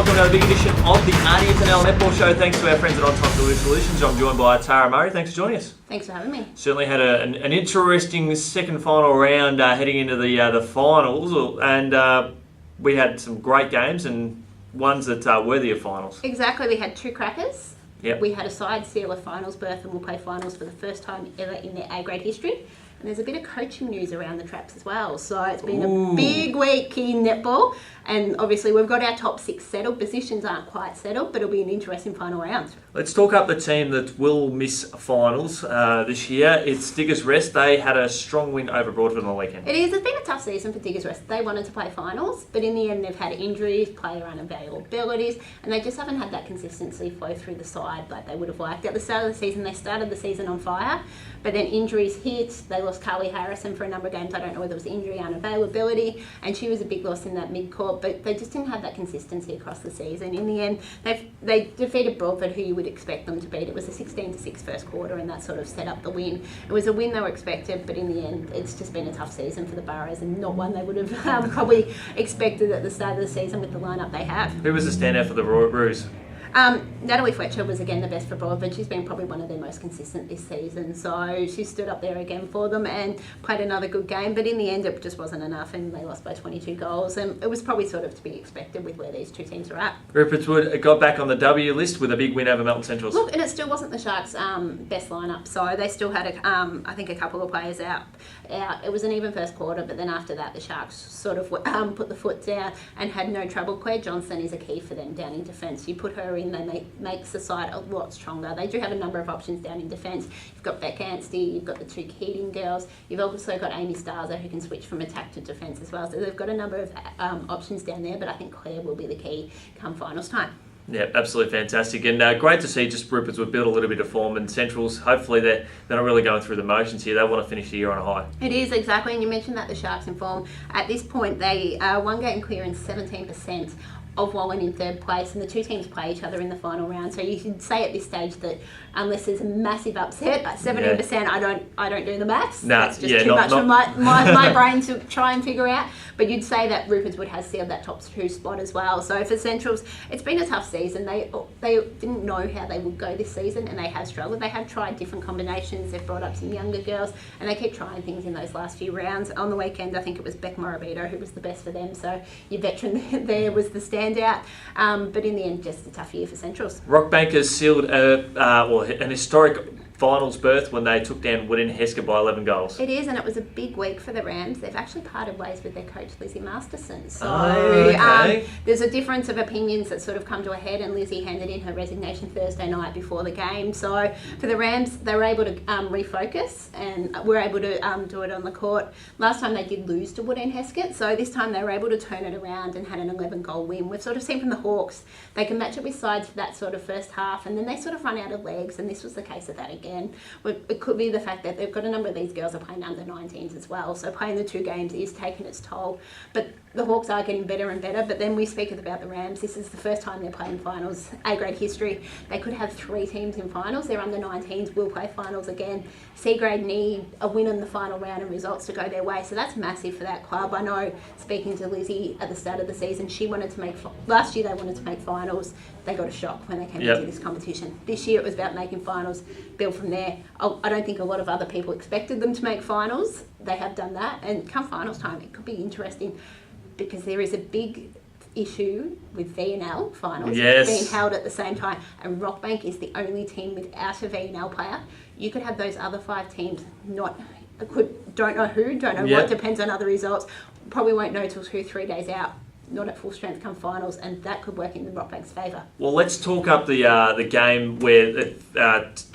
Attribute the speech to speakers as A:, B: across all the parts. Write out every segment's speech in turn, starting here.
A: welcome to another big edition of the RDFNL Netball Show. Thanks to our friends at Ontime Solutions. I'm joined by Tara Murray. Thanks for joining us.
B: Thanks for having me.
A: Certainly had an interesting second final round heading into the finals, and we had some great games and ones that are worthy of finals.
B: Exactly. We had two crackers.
A: Yep.
B: We had a side sealer finals berth and we'll play finals for the first time ever in their A-grade history. And there's a bit of coaching news around the traps as well. So it's been a big week in netball. And obviously we've got our top six settled. Positions aren't quite settled, but it'll be an interesting final round.
A: Let's talk up the team that will miss finals this year. It's Diggers Rest. They had a strong win over Broadford on the weekend.
B: It is. It's been a tough season for Diggers Rest. They wanted to play finals, but in the end they've had injuries, player unavailabilities, and they just haven't had that consistency flow through the side like they would have liked. At the start of the season, they started the season on fire, but then injuries hit. They lost Carly Harrison for a number of games. I don't know whether it was injury, unavailability, and she was a big loss in that mid-court, but they just didn't have that consistency across the season. In the end, they defeated Broadford, who you would expect them to beat. It was a 16-6 first quarter, and that sort of set up the win. It was a win they were expected, but in the end, it's just been a tough season for the Boroughs, and not one they would have probably expected at the start of the season with the lineup they have.
A: Who was the standout for the Roos?
B: Natalie Fletcher was again the best for Broadford. She's been probably one of their most consistent this season, so she stood up there again for them and played another good game, but in the end it just wasn't enough and they lost by 22 goals, and it was probably sort of to be expected with where these two teams are at.
A: Rupert's Wood got back on the W list with a big win over Melton Centrals.
B: Look, and it still wasn't the Sharks' best lineup, so they still had I think a couple of players out. It was an even first quarter, but then after that the Sharks sort of put the foot down and had no trouble. Claire Johnson is a key for them down in defence. You put her in, they makes the side a lot stronger. They do have a number of options down in defence. You've got Beck Anstey, you've got the two Keating girls, you've also got Amy Starzer who can switch from attack to defence as well. So they've got a number of options down there, but I think Claire will be the key come finals time.
A: Yeah, absolutely fantastic, and great to see just Rupert's Wood build a little bit of form, and Centrals, hopefully they're not really going through the motions here. They want to finish the year on a high.
B: It is, exactly, and you mentioned that the Sharks in form. At this point, they are one game clear in 17% of Wallen in third place, and the two teams play each other in the final round. So you should say at this stage that unless there's a massive upset, at 17%, yeah. I don't do the maths. That's just too much for my brain to try and figure out. But you'd say that Rupert's Wood has sealed that top two spot as well. So for Centrals, it's been a tough season. They didn't know how they would go this season, and they have struggled. They have tried different combinations. They've brought up some younger girls, and they keep trying things in those last few rounds. On the weekend, I think it was Beck Moorabool who was the best for them. So your veteran there was the standout. But in the end, just a tough year for Centrals.
A: Rockbank has sealed an historic finals berth when they took down Woodend Hesker by 11 goals.
B: It is, and it was a big week for the Rams. They've actually parted ways with their coach, Lizzie Masterson. So there's a difference of opinions that sort of come to a head, and Lizzie handed in her resignation Thursday night before the game. So for the Rams, they were able to refocus and were able to do it on the court. Last time they did lose to Woodend Hesker, so this time they were able to turn it around and had an 11-goal win. We've sort of seen from the Hawks, they can match it with sides for that sort of first half, and then they sort of run out of legs, and this was the case of that again. It could be the fact that they've got a number of these girls are playing under 19s as well, so playing the two games is taking its toll. But the Hawks are getting better and better, but then we speak about the Rams. This is the first time they're playing finals, A-grade history. They could have three teams in finals. Their under 19s will play finals again. C-grade need a win in the final round and results to go their way, so that's massive for that club. I know, speaking to Lizzie at the start of the season, she wanted to make, last year they wanted to make finals. They got a shock when they came into this competition. This year it was about making finals, build from there. I don't think a lot of other people expected them to make finals. They have done that, and come finals time, it could be interesting because there is a big issue with VNL finals being held at the same time, and Rockbank is the only team without a VNL player. You could have those other five teams don't know what, depends on other results. Probably won't know till 2-3 days out. Not at full strength come finals, and that could work in the Rockbank's favour. Well,
A: let's talk up the game where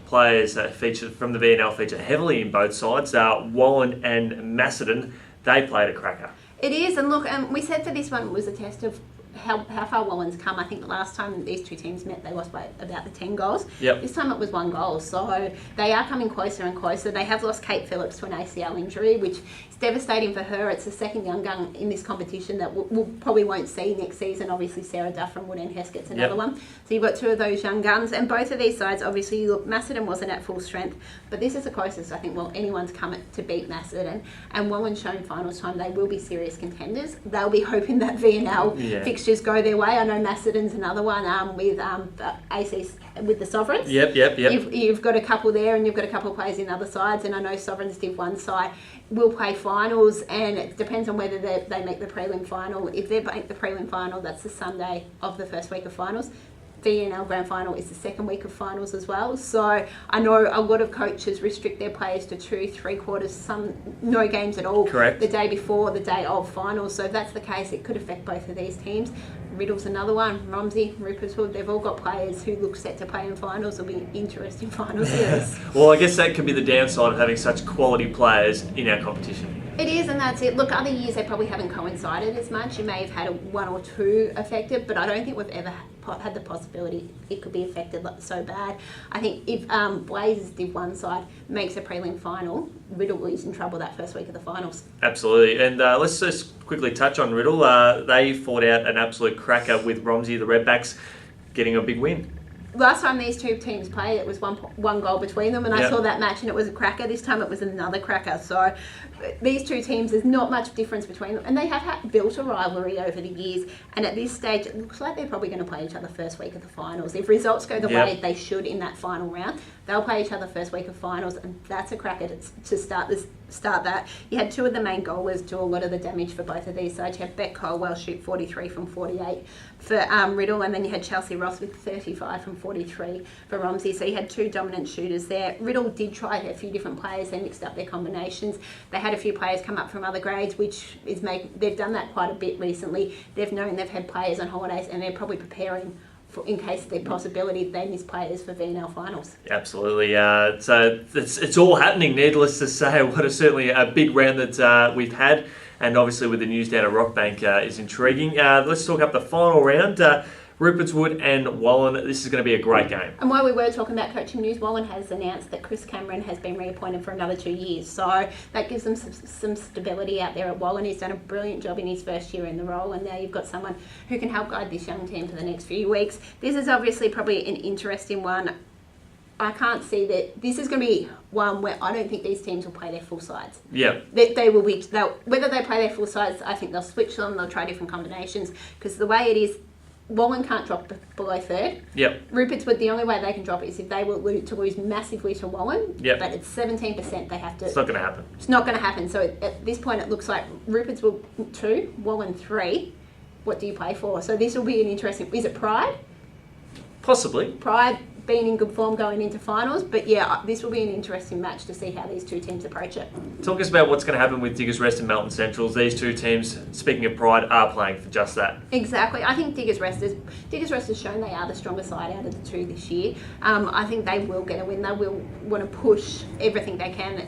A: players featured from the VNL feature heavily in both sides. Wallen and Macedon, they played a cracker.
B: It is, and look, we said for this one it was a test of how far Wallen's come. I think the last time these two teams met, they lost by about the 10 goals. This time it was 1 goal, so they are coming closer and closer. They have lost Kate Phillips to an ACL injury, which is devastating for her. It's the second young gun in this competition that we'll probably won't see next season. Obviously, Sarah Duff from Woodend Heskett's another one. So you've got two of those young guns, and both of these sides, obviously, look, Macedon wasn't at full strength, but this is the closest I think anyone's come to beat Macedon. And Wallen's shown finals time they will be serious contenders. They'll be hoping that VNL fixture fixtures go their way. I know Macedon's another one with the ACs with the Sovereigns.
A: Yep.
B: You've got a couple there, and you've got a couple of players in other sides, and I know Sovereigns Div 1 side will play finals, and it depends on whether they make the prelim final. If they make the prelim final, that's the Sunday of the first week of finals. VNL Grand Final is the second week of finals as well. So I know a lot of coaches restrict their players to 2-3 quarters, some no games at all.
A: Correct.
B: The day before, the day of finals. So if that's the case, it could affect both of these teams. Riddle's another one. Romsey, Rupert's Wood, they've all got players who look set to play in finals. It'll be an interesting final series.
A: Well, I guess that could be the downside of having such quality players in our competition.
B: It is, and that's it. Look, other years they probably haven't coincided as much. You may have had one or two affected, but I don't think we've ever had the possibility it could be affected so bad. I think if Blazers Div 1 side makes a prelim final, Riddle is in trouble that first week of the finals.
A: Absolutely, and let's just quickly touch on Riddle. They fought out an absolute cracker with Romsey, the Redbacks, getting a big win.
B: Last time these two teams played, it was one goal between them, and I saw that match and it was a cracker. This time it was another cracker. So these two teams, there's not much difference between them, and they have built a rivalry over the years, and at this stage it looks like they're probably going to play each other first week of the finals. If results go the way they should in that final round, they'll play each other first week of finals, and that's a cracker to start that. You had two of the main goalers do a lot of the damage for both of these sides. You had Beck Colwell shoot 43 from 48 for Riddle, and then you had Chelsea Ross with 35 from 43 for Romsey. So you had two dominant shooters there. Riddle did try a few different players. They mixed up their combinations. They had a few players come up from other grades, which is they've done that quite a bit recently. They've known they've had players on holidays, and they're probably preparing for, in case the possibility they miss players for VNL finals.
A: Absolutely. So it's all happening, needless to say. What is certainly a big round that we've had, and obviously with the news down at Rockbank is intriguing. Let's talk up the final round. Rupert's Wood and Wallen. This is going to be a great game.
B: And while we were talking about coaching news, Wallen has announced that Chris Cameron has been reappointed for another 2 years. So that gives them some stability out there at Wallen. He's done a brilliant job in his first year in the role, and now you've got someone who can help guide this young team for the next few weeks. This is obviously probably an interesting one. I can't see that this is going to be one where I don't think these teams will play their full sides.
A: Yeah.
B: They will be, whether they play their full sides, I think they'll switch them, they'll try different combinations, because the way it is, Wallen can't drop below third.
A: Yep.
B: Rupert's Wood, the only way they can drop it is if they were to lose massively to Wallen.
A: Yep.
B: But it's 17% they have to.
A: It's not going to happen.
B: It's not going to happen. So at this point, it looks like Rupert's Wood 2, Wallen 3. What do you play for? So this will be an interesting. Is it Pride?
A: Possibly.
B: Pride being in good form going into finals, but yeah, this will be an interesting match to see how these two teams approach it.
A: Talk us about what's going to happen with Diggers Rest and Melton Centrals. These two teams, speaking of pride, are playing for just that.
B: Exactly. I think Diggers Rest has shown they are the stronger side out of the two this year. I think they will get a win. They will want to push everything they can.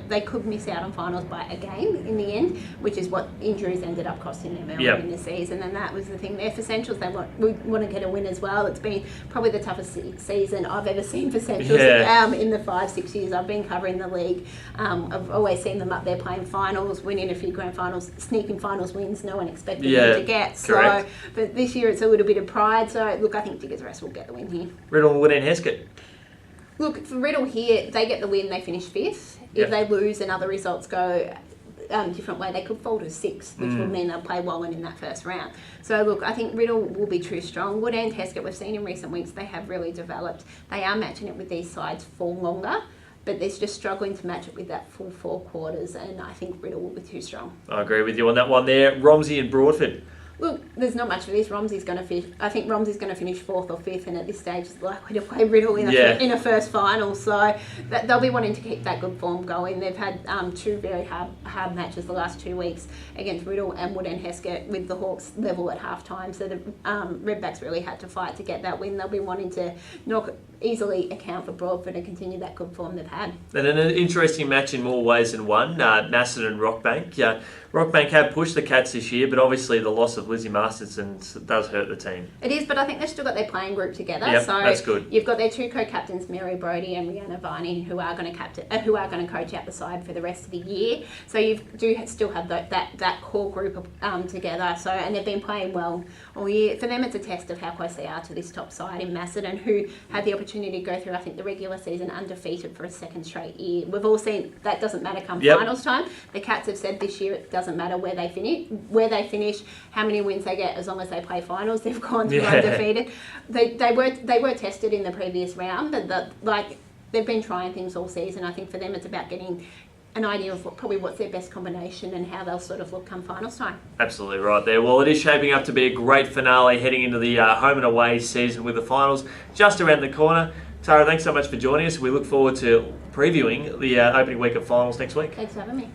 B: They could miss out on finals by a game in the end, which is what injuries ended up costing them early in the season, and that was the thing there for Centrals. They want to get a win as well. It's been probably the toughest season I've ever seen for Centrals in the 5-6 years I've been covering the league. I've always seen them up there playing finals, winning a few grand finals, sneaking finals wins no one expected them to get. So, but this year it's a little bit of pride. So look, I think Diggers Rest will get the win here.
A: Riddle, Wood and Heskett.
B: Look, for Riddle here, they get the win, they finish 5th. If they lose and other results go different way, they could fall to 6th, which would mean they'll play Wallen in that first round. So look, I think Riddle will be too strong. Wood and Heskett, we've seen in recent weeks, they have really developed. They are matching it with these sides for longer, but they're just struggling to match it with that full 4 quarters, and I think Riddle will be too strong.
A: I agree with you on that one there. Romsey and Broadford.
B: Look, there's not much for this. Romsey's going to finish. I think Romsey's going to finish 4th or 5th, and at this stage, it's likely to play Riddle in a first final. So they'll be wanting to keep that good form going. They've had 2 very hard matches the last 2 weeks against Riddle and Wood and Heskett, with the Hawks level at half time. So the Redbacks really had to fight to get that win. They'll be wanting to easily account for Broadford and continue that good form they've had.
A: And an interesting match in more ways than one. Macedon and Rockbank. Rockbank have pushed the Cats this year, but obviously the loss of Lizzie Masterson does hurt the team.
B: It is, but I think they've still got their playing group together.
A: Yep,
B: so
A: that's good.
B: You've got their 2 co-captains, Mary Brodie and Rihanna Varney, who are going to coach out the side for the rest of the year. So you do still have that core group together. So, and they've been playing well all year. For them, it's a test of how close they are to this top side in Macedon, who had the opportunity opportunity to go through, I think, the regular season undefeated for a second straight year. We've all seen that doesn't matter come finals time. The Cats have said this year it doesn't matter where they finish, how many wins they get, as long as they play finals. They've gone through undefeated. They were tested in the previous round, but they've been trying things all season. I think for them it's about getting an idea of what's their best combination and how they'll sort of look come finals time.
A: Absolutely right there. Well, it is shaping up to be a great finale heading into the home and away season with the finals just around the corner. Tara, thanks so much for joining us. We look forward to previewing the opening week of finals next week.
B: Thanks for having me.